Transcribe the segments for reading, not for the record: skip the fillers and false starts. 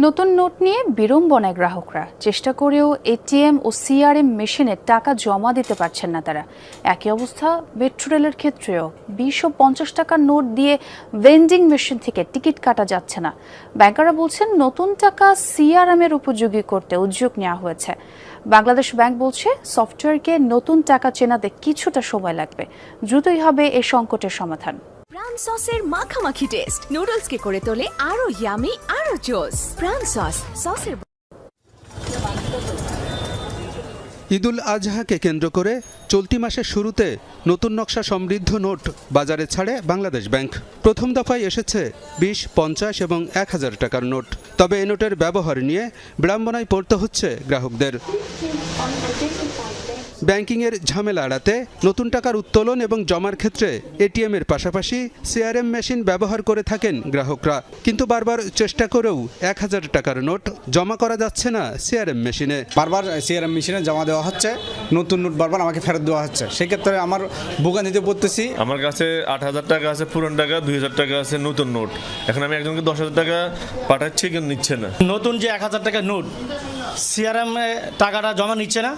নতুন নোট নিয়ে বিড়ম্বনায় গ্রাহকরা চেষ্টা করেও এটিএম ও সিআরএম মেশিনে টাকা জমা দিতে পারছেন না তারা। একই অবস্থা মেট্রো রেলের ক্ষেত্রেও ২০ ও ৫০ টাকার নোট দিয়ে ভেন্ডিং মেশিন থেকে টিকিট কাটা যাচ্ছে না। ব্যাংকাররা বলছেন নতুন টাকা সিআরএম এর উপযোগী করতে উদ্যোগ নেওয়া হয়েছে। বাংলাদেশ ব্যাংক বলছে সফটওয়্যারকে নতুন টাকা চেনাতে কিছুটা সময় লাগবে, দ্রুতই হবে এই সংকটের সমাধান। প্রাণ সসের মাখামাখি টেস্ট নুডলসকে করে তোলে আরো ইয়ামি আরো জোস। প্রাণ সসের ঈদুল আজহাকে কেন্দ্র করে চলতি মাসের শুরুতে নতুন নকশা সমৃদ্ধ নোট বাজারে ছাড়ে বাংলাদেশ ব্যাংক। প্রথম দফায় এসেছে ২০, ৫০ এবং ১,০০০ টাকার নোট। তবে এই নোটের ব্যবহার নিয়ে বিড়ম্বনায় পড়তে হচ্ছে গ্রাহকদের। ব্যাংকিংয়ের ঝামেলা এড়াতে নতুন টাকার উত্তোলন এবং জমার ক্ষেত্রে এটিএমের পাশাপাশি সিআরএম মেশিন ব্যবহার করে থাকেন গ্রাহকরা, কিন্তু বারবার চেষ্টা করেও ১,০০০ টাকার নোট জমা করা যাচ্ছে না সিআরএম মেশিনে। বারবার সিআরএম মেশিনে জমা দেওয়া হচ্ছে, নতুন নোট বারবার আমাকে ফেরত দেওয়া হচ্ছে। সেক্ষেত্রে আমার ভোগান্তিতে পড়তেছি। আমার কাছে ৮,০০০ টাকা আছে পুরান টাকা, ২,০০০ টাকা আছে নতুন নোট। এখন আমি একজনকে ১০,০০০ টাকা পাঠাচ্ছি, কিন্তু নিচ্ছে না। নতুন যে ১,০০০ টাকার নোট সিআরএম টাকাটা জমা নিচ্ছে না,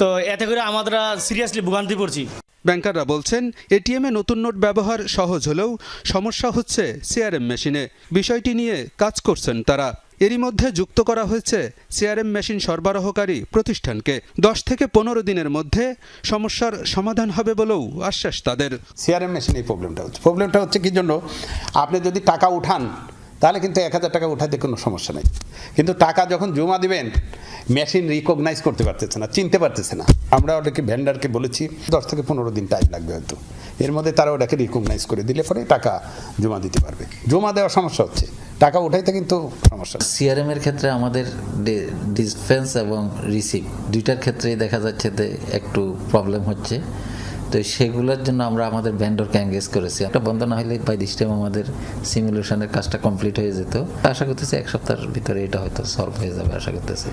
তো এতে করে আমরা সিরিয়াসলি ভোগান্তি পড়ছি। ব্যাংকাররা বলছেন এটিএমে নতুন নোট ব্যবহার সহজ হলেও সমস্যা হচ্ছে সিআরএম মেশিনে। বিষয়টি নিয়ে কাজ করছেন তারা। এরই মধ্যে যুক্ত করা হয়েছে সিআরএম মেশিন সরবরাহকারী প্রতিষ্ঠানকে। ১০ থেকে ১৫ দিনের মধ্যে সমস্যার সমাধান হবে বলেও আশ্বাস তাদের। সিআরএম মেশিন এই প্রবলেমটা হচ্ছে কি জন্য, আপনি যদি টাকা উঠান তাহলে কিন্তু ১,০০০ টাকা উঠাতে কোনো সমস্যা নেই, কিন্তু টাকা যখন জমা দিবেন মেশিন রিকগনাইজ করতে পারতেছে না, চিনতে পারতেছে না। আমরা ওটাকে ভেন্ডারকে বলেছি ১০ থেকে ১৫ দিন টাইম লাগবে হয়তো, এর মধ্যে তারা ওটাকে রিকগনাইজ করে দিলে পরে টাকা জমা দিতে পারবে। জমা দেওয়ার সমস্যা হচ্ছে, টাকা উঠাইতে কিন্তু সমস্যা। সিআরএম এর ক্ষেত্রে আমাদের ডিসপেন্স এবং রিসিভ দুইটার ক্ষেত্রেই দেখা যাচ্ছে যে একটু প্রবলেম হচ্ছে। তো সেগুলোর জন্য আমরা আমাদের ভেন্ডরকে এনগেজ করেছি। একটা বন্ধ না হলে বাই দিস টাইম আমাদের সিমুলেশনের কাজটা কমপ্লিট হয়ে যেত। আশা করতেছি এক সপ্তাহের ভিতরে এটা হয়তো সলভ হয়ে যাবে আশা করতেছি।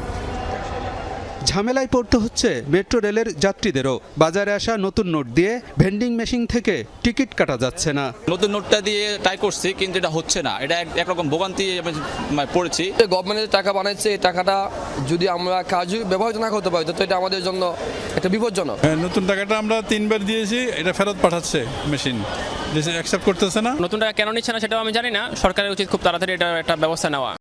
ঝামেলায় পড়তে হচ্ছে মেট্রো রেলের যাত্রীদেরও। বাজারে আসা নতুন নোট দিয়ে ভেন্ডিং মেশিন থেকে টিকিট কাটা যাচ্ছে না। নতুন নোটটা দিয়ে ট্রাই করছি, কিন্তু এটা হচ্ছে না। এটা একরকম ভোগান্তি পড়েছি। গভর্নমেন্টের টাকা বানাইছে, এই টাকাটা যদি আমরা কাজে ব্যবহার না করতে পারি তো এটা আমাদের জন্য একটা বিপজ্জনক। নতুন টাকাটা আমরা ৩ বার দিয়েছি, এটা ফেরত পাঠাচ্ছে মেশিন, অ্যাকসেপ্ট করতেছে না। নতুন টাকা কেন নিচ্ছে না সেটাও আমি জানি না। সরকারের উচিত খুব তাড়াতাড়ি এটা একটা ব্যবস্থা নেওয়া।